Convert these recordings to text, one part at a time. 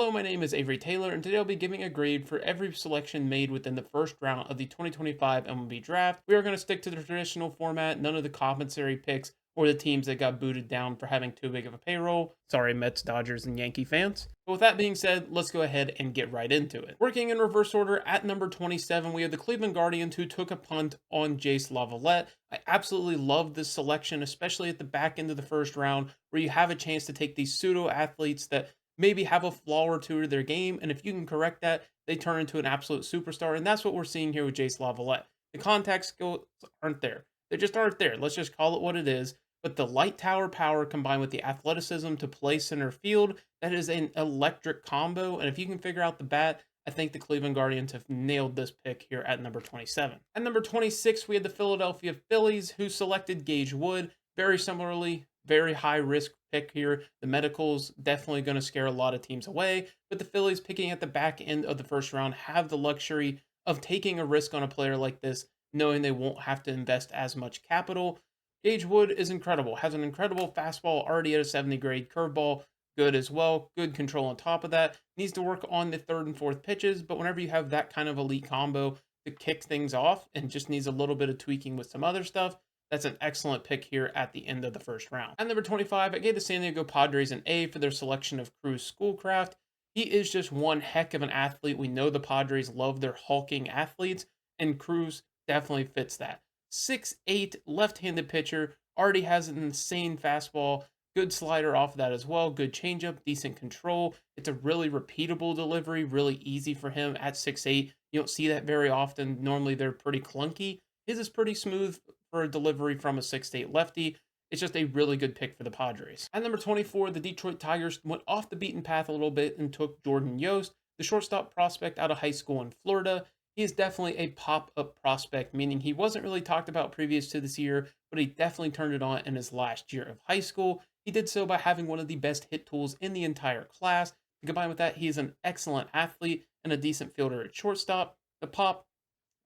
Hello, my name is Avery Taylor, and today I'll be giving a grade for every selection made within the first round of the 2025 MLB draft. We are going to stick to the traditional format, none of the compensatory picks or the teams that got booted down for having too big of a payroll. Sorry, Mets, Dodgers, and Yankee fans. But with that being said, let's go ahead and get right into it. Working in reverse order, at number 27, we have the Cleveland Guardians, who took a punt on Jace Lavalette. I absolutely love this selection, especially at the back end of the first round, where you have a chance to take these pseudo athletes that maybe have a flaw or two to their game, and if you can correct that, they turn into an absolute superstar, and that's what we're seeing here with Jace Lavalette. The contact skills aren't there. They just aren't there. Let's just call it what it is. But the light tower power combined with the athleticism to play center field, that is an electric combo. And if you can figure out the bat, I think the Cleveland Guardians have nailed this pick here at number 27. At number 26, we had the Philadelphia Phillies, who selected Gage Wood. Very similarly, very high risk pick here. The medical's definitely going to scare a lot of teams away, but the Phillies picking at the back end of the first round have the luxury of taking a risk on a player like this, knowing they won't have to invest as much capital. Gage Wood is incredible, has an incredible fastball already at a 70 grade, curveball good as well, good control on top of that. Needs to work on the third and fourth pitches, but whenever you have that kind of elite combo to kick things off and just needs a little bit of tweaking with some other stuff, that's an excellent pick here at the end of the first round. At number 25, I gave the San Diego Padres an A for their selection of Cruz Schoolcraft. He is just one heck of an athlete. We know the Padres love their hulking athletes, and Cruz definitely fits that. 6'8", left-handed pitcher, already has an insane fastball, good slider off of that as well, good changeup, decent control. It's a really repeatable delivery, really easy for him at 6'8". You don't see that very often. Normally they're pretty clunky. His is pretty smooth for a delivery from a 6'8" lefty. It's just a really good pick for the Padres. At number 24, the Detroit Tigers went off the beaten path a little bit and took Jordan Yost, the shortstop prospect out of high school in Florida. He is definitely a pop-up prospect, meaning he wasn't really talked about previous to this year, but he definitely turned it on in his last year of high school. He did so by having one of the best hit tools in the entire class. And combined with that, he is an excellent athlete and a decent fielder at shortstop. The pop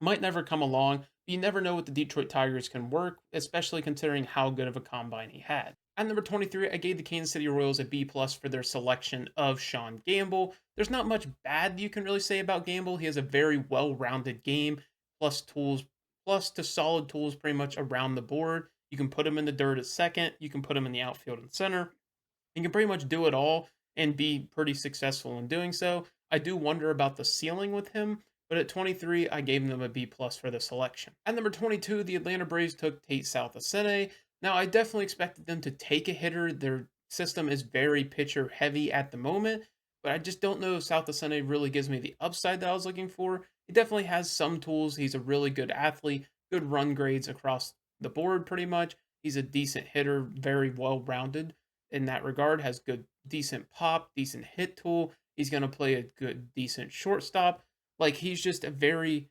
might never come along, but you never know what the Detroit Tigers can work, especially considering how good of a combine he had. At number 23, I gave the Kansas City Royals a B plus for their selection of Sean Gamble. There's not much bad you can really say about Gamble. He has a very well-rounded game, plus tools, plus to solid tools pretty much around the board. You can put him in the dirt at second. You can put him in the outfield and center. You can pretty much do it all and be pretty successful in doing so. I do wonder about the ceiling with him, but at 23, I gave them a B plus for the selection. At number 22, the Atlanta Braves took Tate Southacene. Now, I definitely expected them to take a hitter. Their system is very pitcher heavy at the moment, but I just don't know if Southacene really gives me the upside that I was looking for. He definitely has some tools. He's a really good athlete, good run grades across the board pretty much. He's a decent hitter, very well rounded in that regard, has good, decent pop, decent hit tool. He's going to play a good, decent shortstop. Like, he's just a very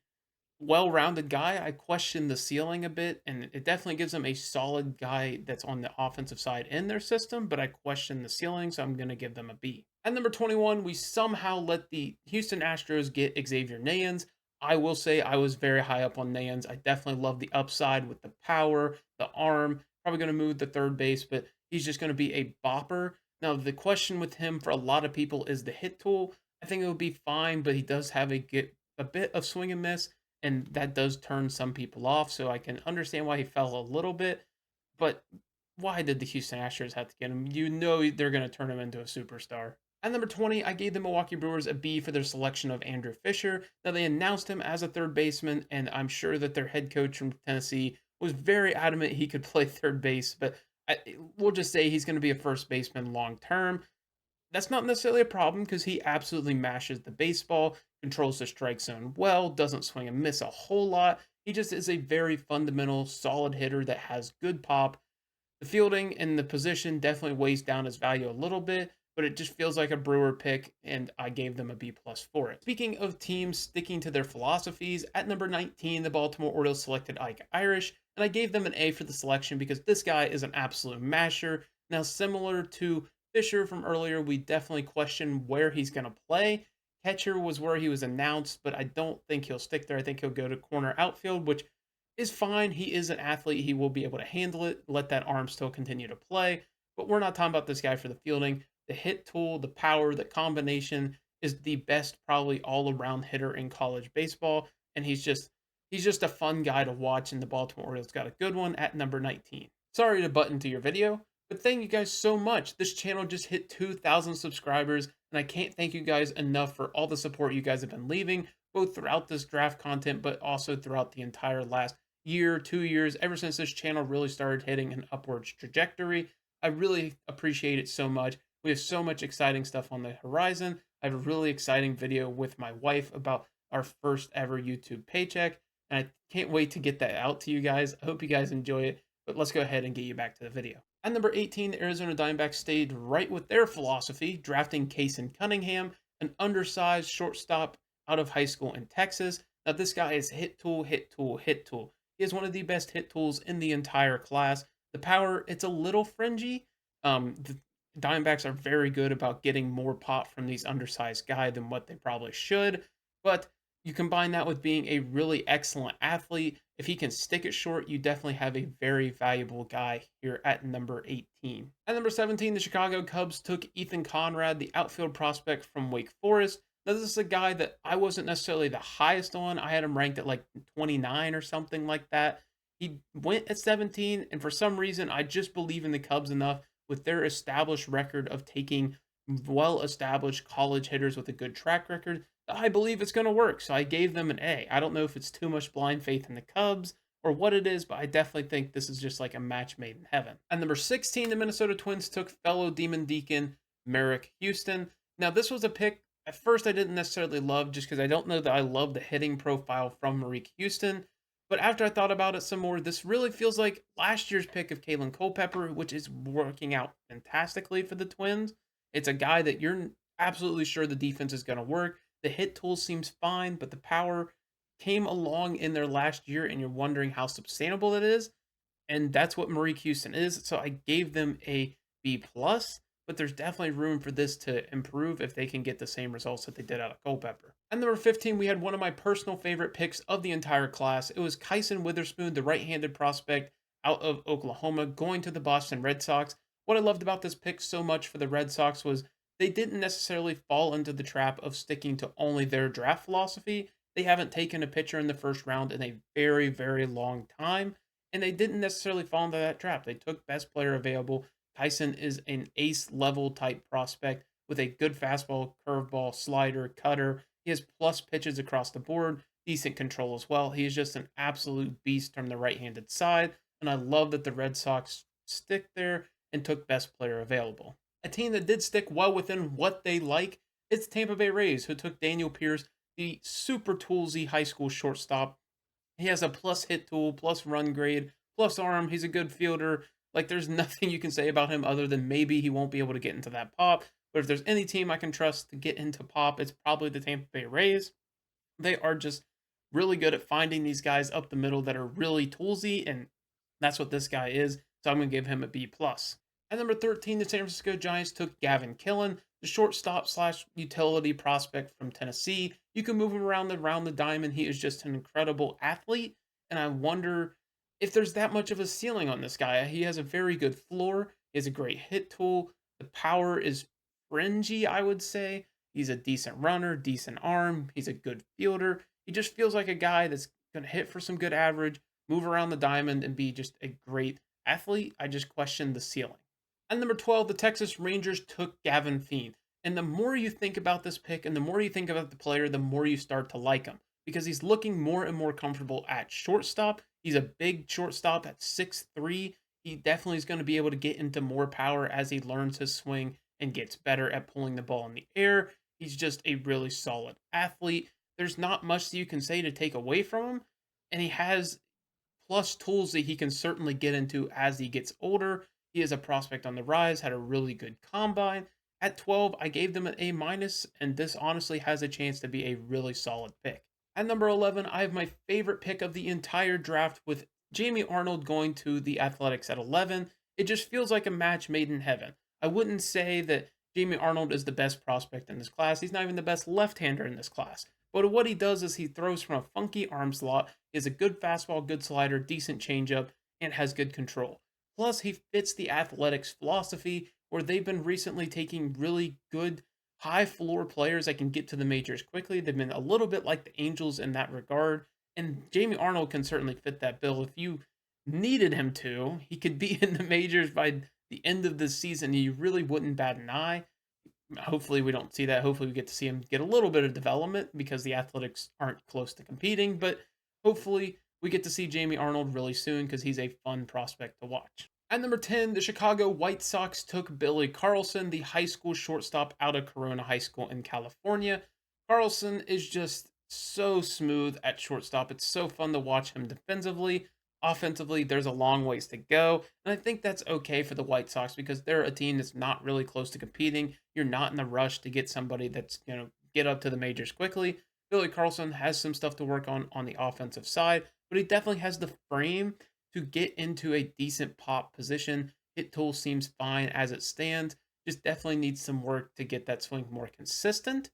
well-rounded guy. I question the ceiling a bit, and it definitely gives them a solid guy that's on the offensive side in their system, but I question the ceiling, so I'm going to give them a B. At number 21, we somehow let the Houston Astros get Xavier Nayans. I will say I was very high up on Nayans. I definitely love the upside with the power, the arm, probably going to move the third base, but he's just going to be a bopper. Now, the question with him for a lot of people is the hit tool. I think it would be fine, but he does have a bit of swing and miss, and that does turn some people off. So I can understand why he fell a little bit. But why did the Houston Astros have to get him? You know they're going to turn him into a superstar. At number 20, I gave the Milwaukee Brewers a B for their selection of Andrew Fisher. Now, they announced him as a third baseman, and I'm sure that their head coach from Tennessee was very adamant he could play third base, but we'll just say he's going to be a first baseman long term. That's not necessarily a problem because he absolutely mashes the baseball, controls the strike zone well, doesn't swing and miss a whole lot. He just is a very fundamental, solid hitter that has good pop. The fielding and the position definitely weighs down his value a little bit, but it just feels like a Brewer pick, and I gave them a B plus for it. Speaking of teams sticking to their philosophies, at number 19, the Baltimore Orioles selected Ike Irish, and I gave them an A for the selection because this guy is an absolute masher. Now, similar to Fisher from earlier, we definitely question where he's going to play. Catcher was where he was announced, but I don't think he'll stick there. I think he'll go to corner outfield, which is fine. He is an athlete. He will be able to handle it, let that arm still continue to play. But we're not talking about this guy for the fielding. The hit tool, the power, the combination is the best probably all-around hitter in college baseball, and he's just a fun guy to watch, and the Baltimore Orioles got a good one at number 19. Sorry to butt into your video, but thank you guys so much. This channel just hit 2,000 subscribers, and I can't thank you guys enough for all the support you guys have been leaving, both throughout this draft content, but also throughout the entire last year, 2 years, ever since this channel really started hitting an upwards trajectory. I really appreciate it so much. We have so much exciting stuff on the horizon. I have a really exciting video with my wife about our first ever YouTube paycheck, and I can't wait to get that out to you guys. I hope you guys enjoy it, but let's go ahead and get you back to the video. At number 18, the Arizona Diamondbacks stayed right with their philosophy, drafting Kason Cunningham, an undersized shortstop out of high school in Texas. Now, this guy is hit tool, hit tool, hit tool. He is one of the best hit tools in the entire class. The power, it's a little fringy. The Diamondbacks are very good about getting more pop from these undersized guys than what they probably should, but you combine that with being a really excellent athlete. If he can stick it short, you definitely have a very valuable guy here at number 18. At number 17, the Chicago Cubs took Ethan Conrad, the outfield prospect from Wake Forest. Now, this is a guy that I wasn't necessarily the highest on. I had him ranked at like 29 or something like that. He went at 17, and for some reason, I just believe in the Cubs enough with their established record of taking well-established college hitters with a good track record. I believe it's going to work, so I gave them an A. I don't know if it's too much blind faith in the Cubs or what it is, but I definitely think this is just like a match made in heaven. At number 16, the Minnesota Twins took fellow Demon Deacon Merrick Houston. Now, this was a pick at first I didn't necessarily love just because I don't know that I love the hitting profile from Merrick Houston. But after I thought about it some more, this really feels like last year's pick of Kalen Culpepper, which is working out fantastically for the Twins. It's a guy that you're absolutely sure the defense is going to work. The hit tool seems fine, but the power came along in their last year, and you're wondering how sustainable it is. And that's what Marie Houston is. So I gave them a B plus, but there's definitely room for this to improve if they can get the same results that they did out of Culpepper. And number 15, we had one of my personal favorite picks of the entire class. It was Kyson Witherspoon, the right-handed prospect out of Oklahoma, going to the Boston Red Sox. What I loved about this pick so much for the Red Sox was they didn't necessarily fall into the trap of sticking to only their draft philosophy. They haven't taken a pitcher in the first round in a very, very long time, and they didn't necessarily fall into that trap. They took best player available. Tyson is an ace level type prospect with a good fastball, curveball, slider, cutter. He has plus pitches across the board, decent control as well. He is just an absolute beast from the right-handed side, and I love that the Red Sox stick there and took best player available. A team that did stick well within what they like, it's Tampa Bay Rays, who took Daniel Pierce, the super toolsy high school shortstop. He has a plus hit tool, plus run grade, plus arm. He's a good fielder. Like, there's nothing you can say about him other than maybe he won't be able to get into that pop. But if there's any team I can trust to get into pop, it's probably the Tampa Bay Rays. They are just really good at finding these guys up the middle that are really toolsy, and that's what this guy is. So I'm going to give him a B plus. At number 13, the San Francisco Giants took Gavin Killen, the shortstop slash utility prospect from Tennessee. You can move him around the diamond. He is just an incredible athlete, and I wonder if there's that much of a ceiling on this guy. He has a very good floor. He has a great hit tool. The power is fringy, I would say. He's a decent runner, decent arm. He's a good fielder. He just feels like a guy that's going to hit for some good average, move around the diamond, and be just a great athlete. I just question the ceiling. At number 12, the Texas Rangers took Gavin Fiend. And the more you think about this pick and the more you think about the player, the more you start to like him because he's looking more and more comfortable at shortstop. He's a big shortstop at 6'3". He definitely is going to be able to get into more power as he learns his swing and gets better at pulling the ball in the air. He's just a really solid athlete. There's not much that you can say to take away from him. And he has plus tools that he can certainly get into as he gets older. He is a prospect on the rise, had a really good combine. At 12, I gave them an A minus, and this honestly has a chance to be a really solid pick. At number 11, I have my favorite pick of the entire draft with Jamie Arnold going to the Athletics at 11. It just feels like a match made in heaven. I wouldn't say that Jamie Arnold is the best prospect in this class. He's not even the best left-hander in this class. But what he does is he throws from a funky arm slot. He has a good fastball, good slider, decent changeup, and has good control. Plus, he fits the Athletics philosophy where they've been recently taking really good high floor players that can get to the majors quickly. They've been a little bit like the Angels in that regard. And Jamie Arnold can certainly fit that bill. If you needed him to, he could be in the majors by the end of the season. You really wouldn't bat an eye. Hopefully, we don't see that. Hopefully, we get to see him get a little bit of development because the Athletics aren't close to competing. But hopefully, we get to see Jamie Arnold really soon because he's a fun prospect to watch. At number 10, the Chicago White Sox took Billy Carlson, the high school shortstop out of Corona High School in California. Carlson is just so smooth at shortstop. It's so fun to watch him defensively. Offensively, there's a long ways to go. And I think that's okay for the White Sox because they're a team that's not really close to competing. You're not in the rush to get somebody that's, get up to the majors quickly. Billy Carlson has some stuff to work on the offensive side, but he definitely has the frame to get into a decent pop position. Hit tool seems fine as it stands. Just definitely needs some work to get that swing more consistent.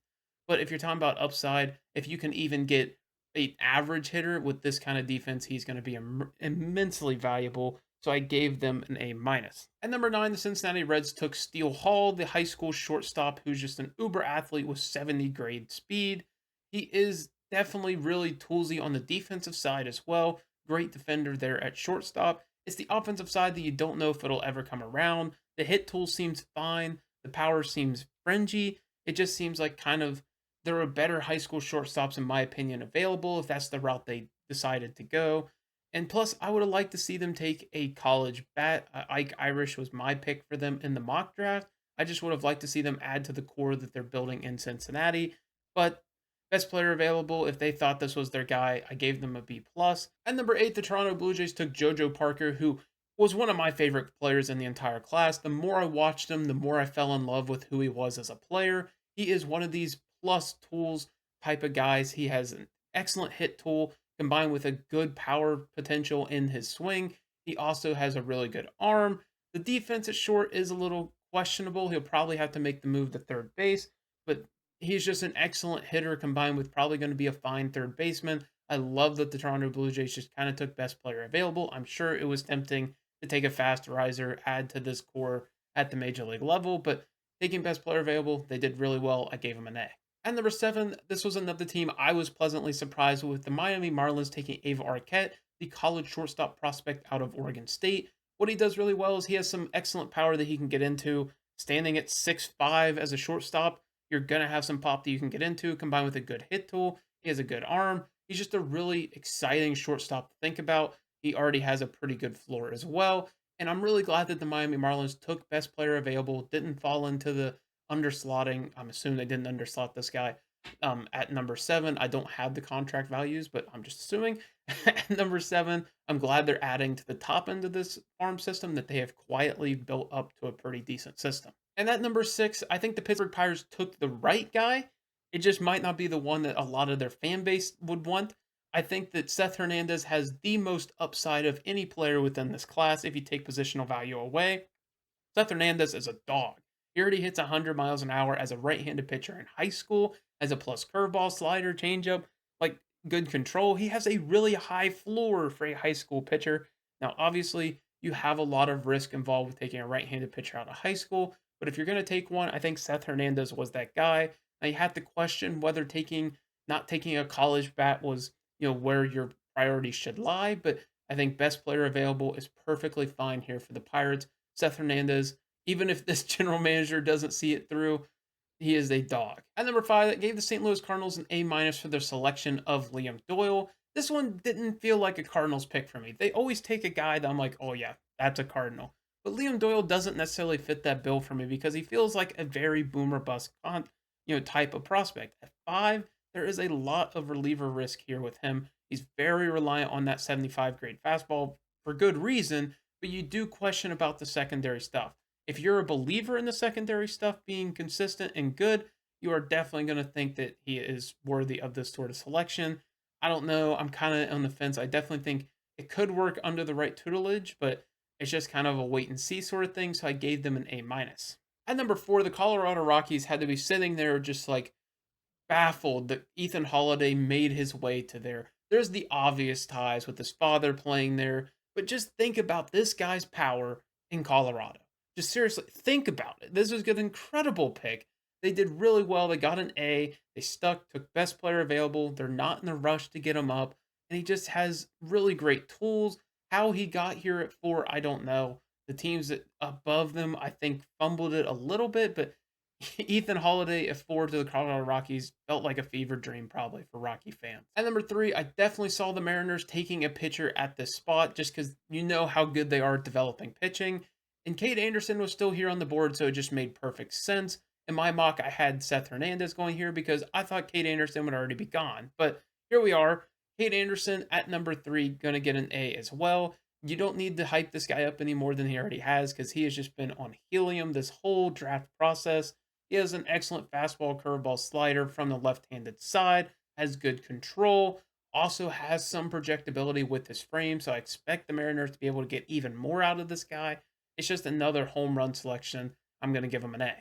But if you're talking about upside, if you can even get an average hitter with this kind of defense, he's going to be immensely valuable. So I gave them an A minus. At number 9, the Cincinnati Reds took Steele Hall, the high school shortstop who's just an uber athlete with 70 grade speed. He is definitely really toolsy on the defensive side as well. Great defender there at shortstop. It's the offensive side that you don't know if it'll ever come around. The hit tool seems fine. The power seems fringy. It just seems like kind of there are better high school shortstops, in my opinion, available if that's the route they decided to go. And plus, I would have liked to see them take a college bat. Ike Irish was my pick for them in the mock draft. I just would have liked to see them add to the core that they're building in Cincinnati. But best player available, if they thought this was their guy, I gave them a B plus. At number 8, the Toronto Blue Jays took JoJo Parker, who was one of my favorite players in the entire class. The more I watched him, the more I fell in love with who he was as a player. He is one of these plus tools type of guys. He has an excellent hit tool combined with a good power potential in his swing. He also has a really good arm. The defense at short is a little questionable. He'll probably have to make the move to third base, but he's just an excellent hitter combined with probably going to be a fine third baseman. I love that the Toronto Blue Jays just kind of took best player available. I'm sure it was tempting to take a fast riser, add to this core at the major league level, but taking best player available, they did really well. I gave them an A. And number 7, this was another team I was pleasantly surprised with, the Miami Marlins taking Ava Arquette, the college shortstop prospect out of Oregon State. What he does really well is he has some excellent power that he can get into. Standing at 6'5" as a shortstop, you're going to have some pop that you can get into, combined with a good hit tool. He has a good arm. He's just a really exciting shortstop to think about. He already has a pretty good floor as well. And I'm really glad that the Miami Marlins took best player available, didn't fall into the underslotting. I'm assuming they didn't underslot this guy at number 7. I don't have the contract values, but I'm just assuming. At number 7, I'm glad they're adding to the top end of this farm system that they have quietly built up to a pretty decent system. And at number 6, I think the Pittsburgh Pirates took the right guy. It just might not be the one that a lot of their fan base would want. I think that Seth Hernandez has the most upside of any player within this class if you take positional value away. Seth Hernandez is a dog. He already hits 100 miles an hour as a right-handed pitcher in high school, as a plus curveball, slider, changeup, like good control. He has a really high floor for a high school pitcher. Now, obviously, you have a lot of risk involved with taking a right-handed pitcher out of high school, but if you're going to take one, I think Seth Hernandez was that guy. Now, you have to question whether not taking a college bat was, where your priorities should lie, but I think best player available is perfectly fine here for the Pirates. Seth Hernandez, even if this general manager doesn't see it through, he is a dog. At number 5, that gave the St. Louis Cardinals an A minus for their selection of Liam Doyle. This one didn't feel like a Cardinals pick for me. They always take a guy that I'm like, oh yeah, that's a Cardinal. But Liam Doyle doesn't necessarily fit that bill for me because he feels like a very boomer bust type of prospect. At 5, there is a lot of reliever risk here with him. He's very reliant on that 75 grade fastball for good reason, but you do question about the secondary stuff. If you're a believer in the secondary stuff being consistent and good, you are definitely going to think that he is worthy of this sort of selection. I don't know. I'm kind of on the fence. I definitely think it could work under the right tutelage, but it's just kind of a wait and see sort of thing. So I gave them an A minus. At number 4, the Colorado Rockies had to be sitting there just like baffled that Ethan Holiday made his way to there. There's the obvious ties with his father playing there, but just think about this guy's power in Colorado. Just seriously, think about it. This was an incredible pick. They did really well. They got an A. They stuck, took best player available. They're not in a rush to get him up. And he just has really great tools. How he got here at 4, I don't know. The teams that above them, I think, fumbled it a little bit, but Ethan Holiday at 4 to the Colorado Rockies felt like a fever dream probably for Rocky fans. At number 3, I definitely saw the Mariners taking a pitcher at this spot just because you know how good they are at developing pitching. And Cade Anderson was still here on the board, so it just made perfect sense. In my mock, I had Seth Hernandez going here because I thought Cade Anderson would already be gone. But here we are. Cade Anderson at number 3, going to get an A as well. You don't need to hype this guy up any more than he already has because he has just been on helium this whole draft process. He has an excellent fastball curveball slider from the left-handed side, has good control, also has some projectability with his frame, so I expect the Mariners to be able to get even more out of this guy. It's just another home run selection. I'm going to give him an A.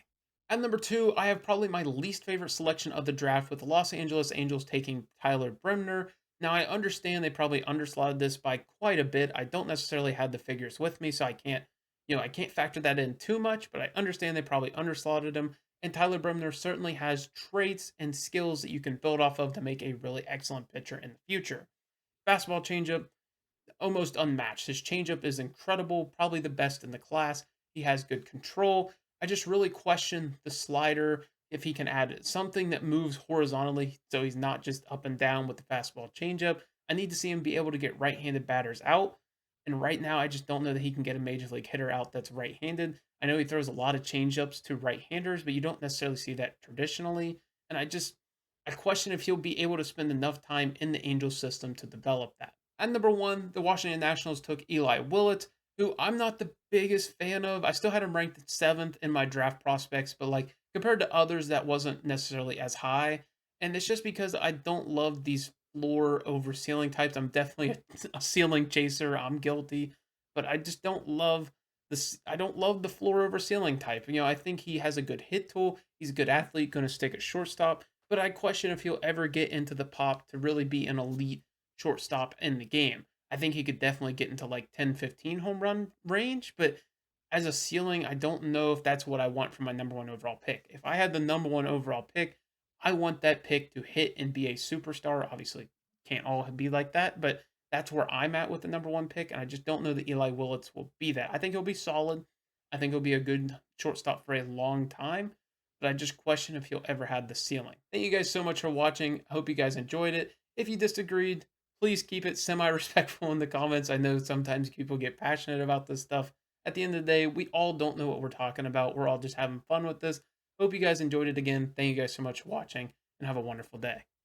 At number 2, I have probably my least favorite selection of the draft with the Los Angeles Angels taking Tyler Bremner. Now, I understand they probably underslotted this by quite a bit. I don't necessarily have the figures with me, so I can't factor that in too much, but I understand they probably underslotted him. And Tyler Bremner certainly has traits and skills that you can build off of to make a really excellent pitcher in the future. Fastball changeup, almost unmatched. His changeup is incredible, probably the best in the class. He has good control. I just really question the slider if he can add something that moves horizontally so he's not just up and down with the fastball changeup. I need to see him be able to get right-handed batters out. And right now, I just don't know that he can get a major league hitter out that's right-handed. I know he throws a lot of changeups to right-handers, but you don't necessarily see that traditionally. And I question if he'll be able to spend enough time in the Angels system to develop that. At number 1, the Washington Nationals took Eli Willett, who I'm not the biggest fan of. I still had him ranked at 7th in my draft prospects, but like compared to others, that wasn't necessarily as high. And it's just because I don't love these floor over ceiling types. I'm definitely a ceiling chaser. I'm guilty, but I just don't love this. I don't love the floor over ceiling type. I think he has a good hit tool. He's a good athlete, going to stick at shortstop, but I question if he'll ever get into the pop to really be an elite shortstop in the game. I think he could definitely get into like 10, 15 home run range, but as a ceiling, I don't know if that's what I want for my number 1 overall pick. If I had the number 1 overall pick, I want that pick to hit and be a superstar. Obviously, can't all be like that, but that's where I'm at with the number 1 pick, and I just don't know that Eli Willits will be that. I think he'll be solid. I think he'll be a good shortstop for a long time, but I just question if he'll ever have the ceiling. Thank you guys so much for watching. I hope you guys enjoyed it. If you disagreed, please keep it semi-respectful in the comments. I know sometimes people get passionate about this stuff. At the end of the day, we all don't know what we're talking about. We're all just having fun with this. Hope you guys enjoyed it again. Thank you guys so much for watching, and have a wonderful day.